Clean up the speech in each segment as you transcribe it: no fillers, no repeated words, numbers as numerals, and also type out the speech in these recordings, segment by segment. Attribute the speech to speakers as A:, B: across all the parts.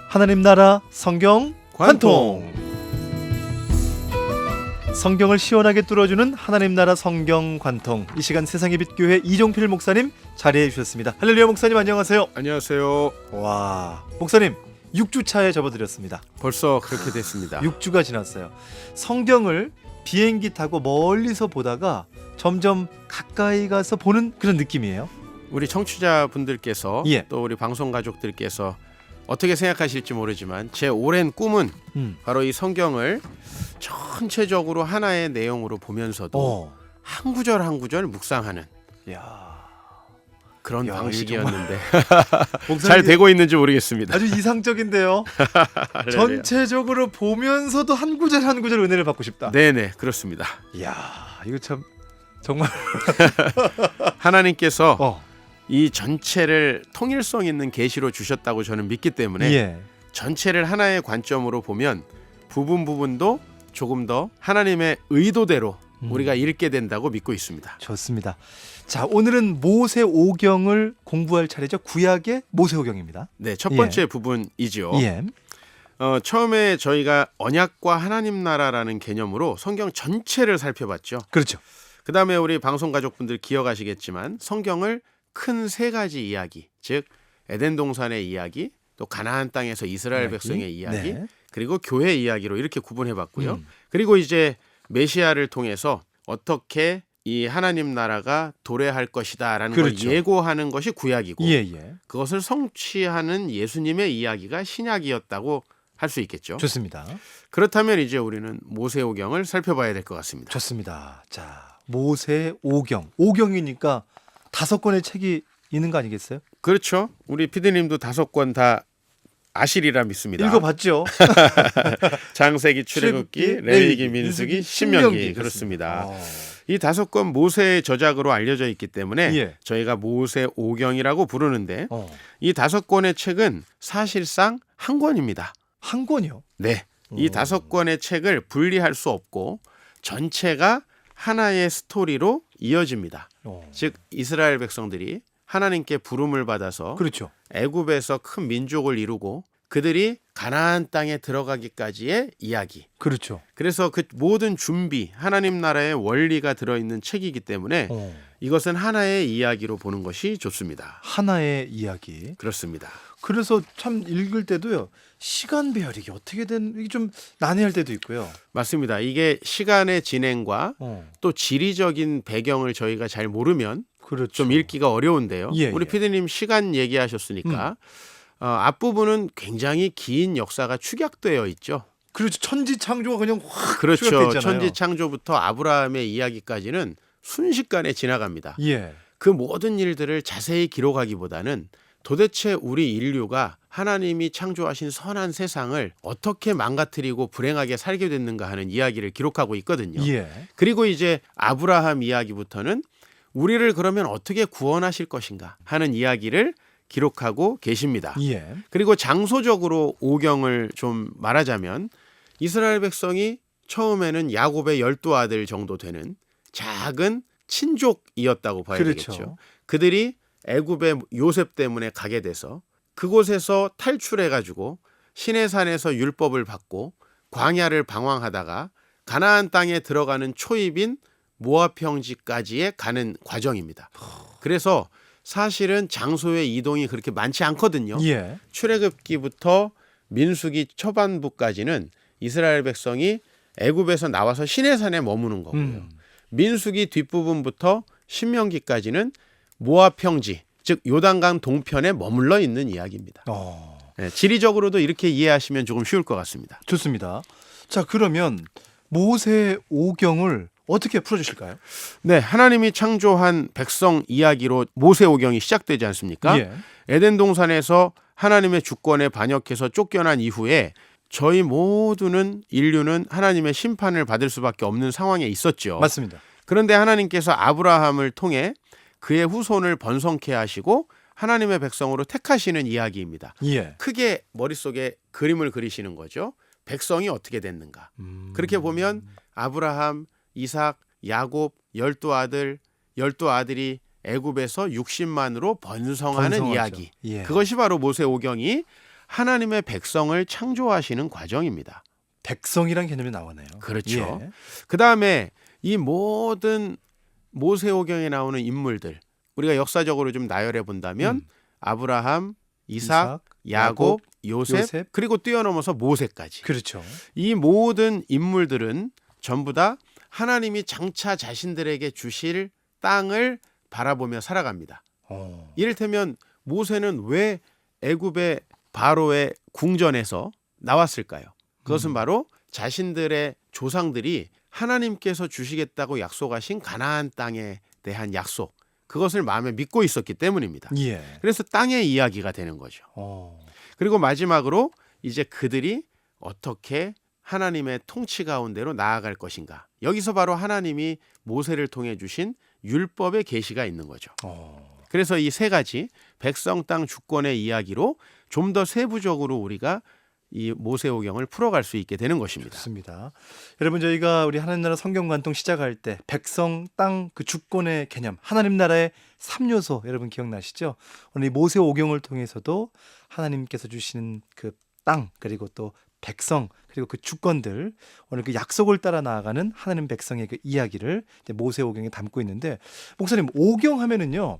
A: 하나님 나라 성경 관통. 성경을 시원하게 뚫어주는 하나님 나라 성경 관통. 이 시간 세상의 빛 교회 이종필 목사님 자리해 주셨습니다. 할렐루야 목사님 안녕하세요.
B: 안녕하세요.
A: 와, 목사님 6주 차에 접어들었습니다.
B: 벌써 그렇게 됐습니다.
A: 6주가 지났어요. 성경을 비행기 타고 멀리서 보다가 점점 가까이 가서 보는 그런 느낌이에요.
B: 우리 청취자분들께서
A: 예.
B: 또 우리 방송 가족들께서 어떻게 생각하실지 모르지만 제 오랜 꿈은 바로 이 성경을 전체적으로 하나의 내용으로 보면서도 한 구절 한 구절 묵상하는 그런 방식이었는데 잘 되고 있는지 모르겠습니다.
A: 아주 이상적인데요. 전체적으로 보면서도 한 구절 한 구절 은혜를 받고 싶다.
B: 네네, 그렇습니다.
A: 이야, 이거 참 정말
B: 하나님께서 이 전체를 통일성 있는 계시로 주셨다고 저는 믿기 때문에 전체를 하나의 관점으로 보면 부분도 조금 더 하나님의 의도대로 우리가 읽게 된다고 믿고 있습니다.
A: 좋습니다. 자, 오늘은 모세오경을 공부할 차례죠. 구약의 모세오경입니다.
B: 네, 첫 번째 부분이죠.
A: 예.
B: 처음에 저희가 언약과 하나님 나라라는 개념으로 성경 전체를 살펴봤죠.
A: 그렇죠.
B: 그 다음에 우리 방송 가족분들 기억하시겠지만 성경을 큰 세 가지 이야기, 즉 에덴 동산의 이야기, 또 가나안 땅에서 이스라엘 백성의 이야기, 그리고 교회 이야기로 이렇게 구분해봤고요. 그리고 이제 메시아를 통해서 어떻게 이 하나님 나라가 도래할 것이다라는 걸 예고하는 것이 구약이고 그것을 성취하는 예수님의 이야기가 신약이었다고 할 수 있겠죠.
A: 좋습니다.
B: 그렇다면 이제 우리는 모세오경을 살펴봐야 될 것 같습니다.
A: 좋습니다. 자, 모세오경. 오경이니까 5권의 책이 있는 거 아니겠어요?
B: 그렇죠. 우리 피디님도 5권 다 아시리라 믿습니다.
A: 읽어봤죠.
B: 창세기, 출애굽기, 레위기, 민수기, 신명기. 그렇습니다. 이 5권 모세의 저작으로 알려져 있기 때문에 저희가 모세오경이라고 부르는데 이 5권의 책은 사실상 한 권입니다.
A: 한 권이요?
B: 네. 이 5권의 책을 분리할 수 없고 전체가 하나의 스토리로 이어집니다. 즉 이스라엘 백성들이 하나님께 부름을 받아서 애굽에서 큰 민족을 이루고 그들이 가나안 땅에 들어가기까지의 이야기. 그렇죠. 그래서 그 모든 준비, 하나님 나라의 원리가 들어있는 책이기 때문에 이것은 하나의 이야기로 보는 것이 좋습니다.
A: 하나의 이야기.
B: 그렇습니다.
A: 그래서 참 읽을 때도요. 시간배열 이게 어떻게 이게 좀 난해할 때도 있고요.
B: 맞습니다. 이게 시간의 진행과 또 지리적인 배경을 저희가 잘 모르면 좀 읽기가 어려운데요. 우리 피디님 시간 얘기하셨으니까 앞부분은 굉장히 긴 역사가 축약되어 있죠.
A: 그렇죠. 천지창조가 그냥 확
B: 그렇죠.
A: 축약되잖아요.
B: 천지창조부터 아브라함의 이야기까지는 순식간에 지나갑니다. 그 모든 일들을 자세히 기록하기보다는 도대체 우리 인류가 하나님이 창조하신 선한 세상을 어떻게 망가뜨리고 불행하게 살게 됐는가 하는 이야기를 기록하고 있거든요. 그리고 이제 아브라함 이야기부터는 우리를 그러면 어떻게 구원하실 것인가 하는 이야기를 기록하고 계십니다. 그리고 장소적으로 오경을 좀 말하자면 이스라엘 백성이 처음에는 야곱의 12아들 정도 되는 작은 친족이었다고 봐야 되겠죠. 그들이 애굽의 요셉 때문에 가게 돼서 그곳에서 탈출해가지고 시내산에서 율법을 받고 광야를 방황하다가 가나안 땅에 들어가는 초입인 모압 평지까지의 가는 과정입니다. 그래서 사실은 장소의 이동이 그렇게 많지 않거든요. 출애굽기부터 민수기 초반부까지는 이스라엘 백성이 애굽에서 나와서 시내산에 머무는 거고요. 민수기 뒷부분부터 신명기까지는 모압 평지, 즉 요단강 동편에 머물러 있는 이야기입니다. 네, 지리적으로도 이렇게 이해하시면 조금 쉬울 것 같습니다.
A: 좋습니다. 자, 그러면 모세오경을 어떻게 풀어주실까요?
B: 네, 하나님이 창조한 백성 이야기로 모세오경이 시작되지 않습니까? 에덴 동산에서 하나님의 주권에 반역해서 쫓겨난 이후에 저희 모두는 인류는 하나님의 심판을 받을 수밖에 없는 상황에 있었죠.
A: 맞습니다.
B: 그런데 하나님께서 아브라함을 통해 그의 후손을 번성케 하시고 하나님의 백성으로 택하시는 이야기입니다. 크게 머릿속에 그림을 그리시는 거죠. 백성이 어떻게 됐는가. 그렇게 보면 아브라함, 이삭, 야곱 12아들이 애굽에서 60만으로 번성하는 이야기. 그것이 바로 모세오경이 하나님의 백성을 창조하시는 과정입니다.
A: 백성이란 개념이 나오네요.
B: 그렇죠.
A: 예.
B: 그다음에 이 모든 모세오경에 나오는 인물들 우리가 역사적으로 좀 나열해 본다면 아브라함, 이삭, 야곱, 요셉, 그리고 뛰어넘어서 모세까지.
A: 그렇죠.
B: 이 모든 인물들은 전부 다 하나님이 장차 자신들에게 주실 땅을 바라보며 살아갑니다. 이를테면 모세는 왜 애굽의 바로의 궁전에서 나왔을까요? 그것은 바로 자신들의 조상들이 하나님께서 주시겠다고 약속하신 가나안 땅에 대한 약속, 그것을 마음에 믿고 있었기 때문입니다.
A: 예.
B: 그래서 땅의 이야기가 되는 거죠. 그리고 마지막으로 이제 그들이 어떻게 하나님의 통치 가운데로 나아갈 것인가. 여기서 바로 하나님이 모세를 통해 주신 율법의 계시가 있는 거죠. 그래서 이 세 가지 백성 땅 주권의 이야기로 좀 더 세부적으로 우리가 이 모세오경을 풀어갈 수 있게 되는 것입니다.
A: 좋습니다. 여러분 저희가 우리 하나님 나라 성경관통 시작할 때 백성 땅 그 주권의 개념 하나님 나라의 3요소 여러분 기억나시죠? 오늘 이 모세오경을 통해서도 하나님께서 주시는 그 땅 그리고 또 백성 그리고 그 주권들 오늘 그 약속을 따라 나아가는 하나님 백성의 그 이야기를 이제 모세오경에 담고 있는데 목사님 오경 하면은요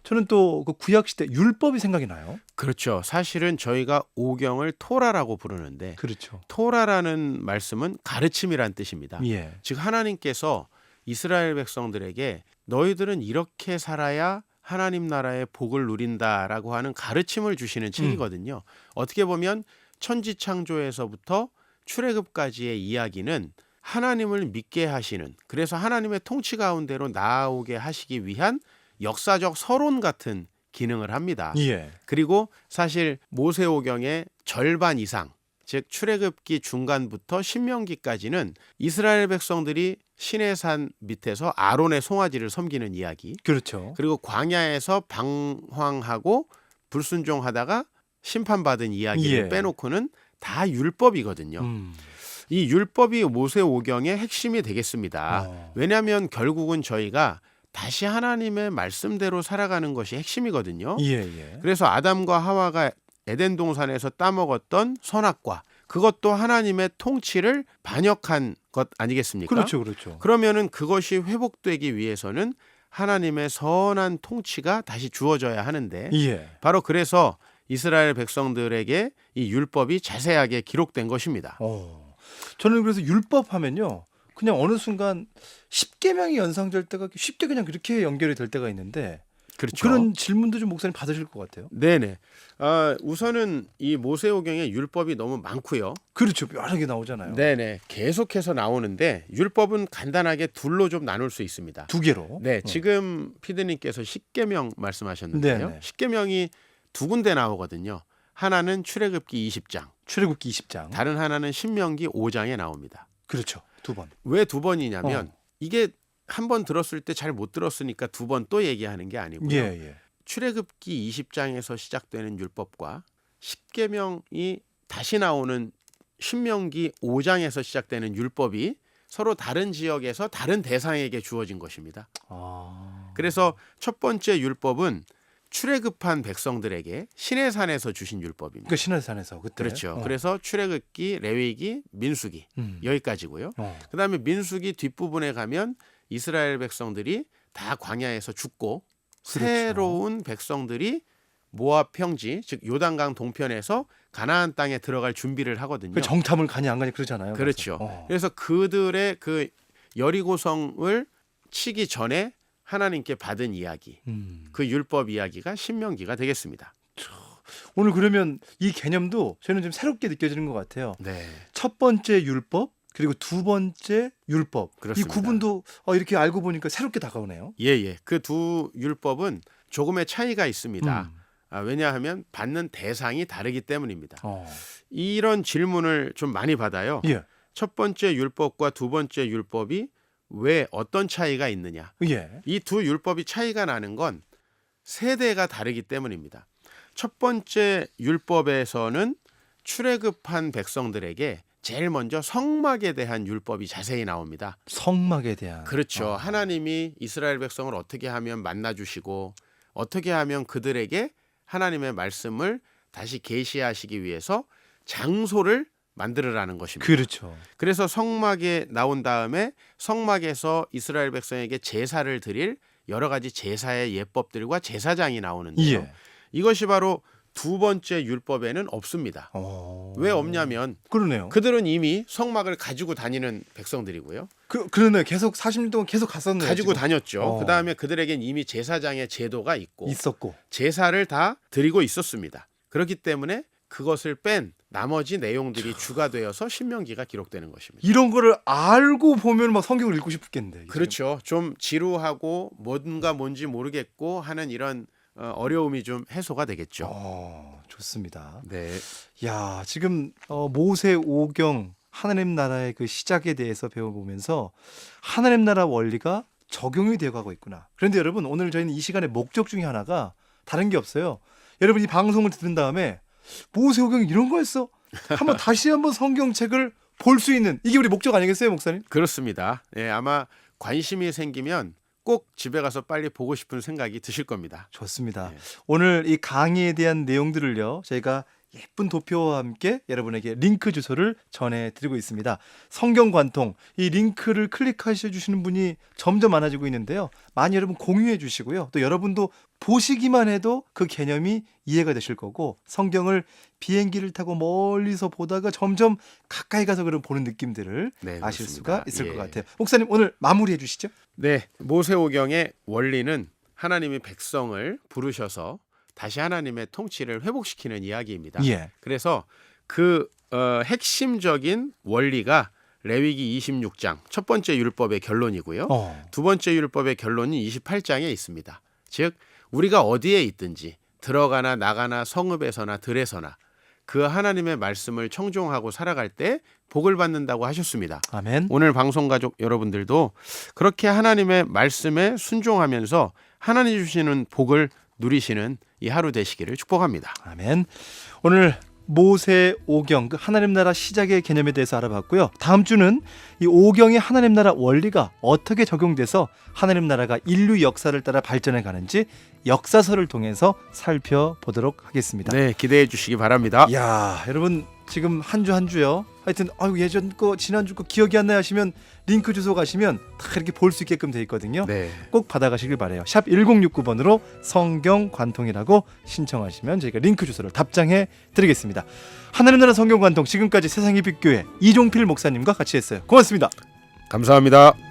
A: 저는 또 그 구약 시대 율법이 생각이 나요.
B: 그렇죠. 사실은 저희가 오경을 토라라고 부르는데
A: 그렇죠.
B: 토라라는 말씀은 가르침이란 뜻입니다.
A: 예.
B: 즉 하나님께서 이스라엘 백성들에게 너희들은 이렇게 살아야 하나님 나라의 복을 누린다라고 하는 가르침을 주시는 책이거든요. 어떻게 보면 천지창조에서부터 출애굽까지의 이야기는 하나님을 믿게 하시는, 그래서 하나님의 통치 가운데로 나아오게 하시기 위한 역사적 서론 같은 기능을 합니다.
A: 예.
B: 그리고 사실 모세오경의 절반 이상, 즉 출애굽기 중간부터 신명기까지는 이스라엘 백성들이 시내산 밑에서 아론의 송아지를 섬기는 이야기,
A: 그렇죠.
B: 그리고 광야에서 방황하고 불순종하다가 심판받은 이야기를
A: 예.
B: 빼놓고는 다 율법이거든요. 이 율법이 모세오경의 핵심이 되겠습니다. 왜냐하면 결국은 저희가 다시 하나님의 말씀대로 살아가는 것이 핵심이거든요.
A: 예.
B: 그래서 아담과 하와가 에덴 동산에서 따먹었던 선악과, 그것도 하나님의 통치를 반역한 것 아니겠습니까?
A: 그렇죠.
B: 그러면은 그것이 회복되기 위해서는 하나님의 선한 통치가 다시 주어져야 하는데
A: 예.
B: 바로 그래서 이스라엘 백성들에게 이 율법이 자세하게 기록된 것입니다.
A: 저는 그래서 율법 하면요. 그냥 어느 순간 10계명이 연상될 때가 쉽게 그냥 그렇게 연결이 될 때가 있는데
B: 그렇죠.
A: 그런 질문도 좀 목사님 받으실 것 같아요.
B: 네네. 우선은 이 모세오경에 율법이 너무 많고요.
A: 그렇죠. 여러 개 나오잖아요.
B: 네네. 계속해서 나오는데 율법은 간단하게 둘로 좀 나눌 수 있습니다.
A: 두 개로.
B: 네. 지금 피디님께서 10계명 말씀하셨는데요.
A: 네네.
B: 10계명이 두 군데 나오거든요. 하나는 출애굽기 20장.
A: 출애굽기 20장.
B: 다른 하나는 신명기 5장에 나옵니다.
A: 그렇죠. 두 번.
B: 왜 두 번이냐면 이게 한 번 들었을 때 잘 못 들었으니까 두 번 또 얘기하는 게 아니고요.
A: 예.
B: 출애굽기 20장에서 시작되는 율법과 10계명이 다시 나오는 신명기 5장에서 시작되는 율법이 서로 다른 지역에서 다른 대상에게 주어진 것입니다. 그래서 첫 번째 율법은 출애굽한 백성들에게 시내산에서 주신 율법입니다.
A: 그 시내산에서 그때.
B: 그렇죠. 그래서 출애굽기, 레위기, 민수기 여기까지고요. 그다음에 민수기 뒷부분에 가면 이스라엘 백성들이 다 광야에서 죽고
A: 그렇죠.
B: 새로운 백성들이 모압 평지, 즉 요단강 동편에서 가나안 땅에 들어갈 준비를 하거든요.
A: 그 정탐을 가니 안 가니 그러잖아요.
B: 그렇죠. 그래서 그들의 그 여리고성을 치기 전에 하나님께 받은 이야기, 그 율법 이야기가 신명기가 되겠습니다.
A: 오늘 그러면 이 개념도 저는 좀 새롭게 느껴지는 것 같아요.
B: 네.
A: 첫 번째 율법 그리고 두 번째 율법.
B: 그렇습니다.
A: 이 구분도 이렇게 알고 보니까 새롭게 다가오네요.
B: 예. 그 두 율법은 조금의 차이가 있습니다. 왜냐하면 받는 대상이 다르기 때문입니다. 이런 질문을 좀 많이 받아요.
A: 예.
B: 첫 번째 율법과 두 번째 율법이 왜 어떤 차이가 있느냐?
A: 예.
B: 이 두 율법이 차이가 나는 건 세대가 다르기 때문입니다. 첫 번째 율법에서는 출애굽한 백성들에게 제일 먼저 성막에 대한 율법이 자세히 나옵니다.
A: 성막에 대한.
B: 그렇죠. 하나님이 이스라엘 백성을 어떻게 하면 만나 주시고 어떻게 하면 그들에게 하나님의 말씀을 다시 계시하시기 위해서 장소를 만들으라는 것입니다.
A: 그렇죠.
B: 그래서 성막에 나온 다음에 성막에서 이스라엘 백성에게 제사를 드릴 여러 가지 제사의 예법들과 제사장이 나오는데요.
A: 예.
B: 이것이 바로 두 번째 율법에는 없습니다. 왜 없냐면
A: 그러네요.
B: 그들은 이미 성막을 가지고 다니는 백성들이고요.
A: 그러네요. 계속 40년 동안 계속 갔었네요.
B: 가지고
A: 지금.
B: 다녔죠. 그다음에 그들에겐 이미 제사장의 제도가
A: 있었고
B: 제사를 다 드리고 있었습니다. 그렇기 때문에 그것을 뺀 나머지 내용들이 주가 되어서 신명기가 기록되는 것입니다.
A: 이런 거를 알고 보면 막 성경을 읽고 싶겠는데.
B: 그렇죠. 좀 지루하고 뭔지 모르겠고 하는 이런 어려움이 좀 해소가 되겠죠.
A: 좋습니다.
B: 네.
A: 야, 지금 모세 오경 하나님 나라의 그 시작에 대해서 배워보면서 하나님 나라 원리가 적용이 되어가고 있구나. 그런데 여러분, 오늘 저희는 이 시간의 목적 중에 하나가 다른 게 없어요. 여러분, 이 방송을 들은 다음에 모세 오경이 이런 거였어? 다시 한번 성경책을 볼 수 있는, 이게 우리 목적 아니겠어요, 목사님?
B: 그렇습니다. 예, 아마 관심이 생기면 꼭 집에 가서 빨리 보고 싶은 생각이 드실 겁니다.
A: 좋습니다.
B: 네.
A: 오늘 이 강의에 대한 내용들을요, 저희가 예쁜 도표와 함께 여러분에게 링크 주소를 전해드리고 있습니다. 성경관통, 이 링크를 클릭하셔 주시는 분이 점점 많아지고 있는데요. 많이 여러분 공유해 주시고요. 또 여러분도 보시기만 해도 그 개념이 이해가 되실 거고, 성경을 비행기를 타고 멀리서 보다가 점점 가까이 가서 그런 보는 느낌들을
B: 네,
A: 아실
B: 그렇습니다.
A: 수가 있을
B: 예.
A: 것 같아요. 목사님, 오늘 마무리해 주시죠.
B: 네, 모세오경의 원리는 하나님이 백성을 부르셔서 다시 하나님의 통치를 회복시키는 이야기입니다.
A: 예.
B: 그래서 그 핵심적인 원리가 레위기 26장 첫 번째 율법의 결론이고요. 두 번째 율법의 결론이 28장에 있습니다. 즉 우리가 어디에 있든지 들어가나 나가나 성읍에서나 들에서나 그 하나님의 말씀을 청종하고 살아갈 때 복을 받는다고 하셨습니다.
A: 아멘.
B: 오늘 방송 가족 여러분들도 그렇게 하나님의 말씀에 순종하면서 하나님 주시는 복을 누리시는 이 하루 되시기를 축복합니다.
A: 아멘. 오늘 모세 오경, 그 하나님 나라 시작의 개념에 대해서 알아봤고요. 다음 주는 이 오경의 하나님 나라 원리가 어떻게 적용돼서 하나님 나라가 인류 역사를 따라 발전해 가는지 역사서를 통해서 살펴보도록 하겠습니다.
B: 네, 기대해 주시기 바랍니다.
A: 야, 여러분 지금 한 주 한 주요. 하여튼 예전 거 지난주 거 기억이 안 나요 하시면 링크 주소 가시면 다 이렇게 볼 수 있게끔 돼 있거든요.
B: 네.
A: 꼭 받아가시길 바래요. 샵 1069번으로 성경관통이라고 신청하시면 저희가 링크 주소를 답장해 드리겠습니다. 하나님 나라 성경관통, 지금까지 세상의 빛교회 이종필 목사님과 같이 했어요. 고맙습니다.
B: 감사합니다.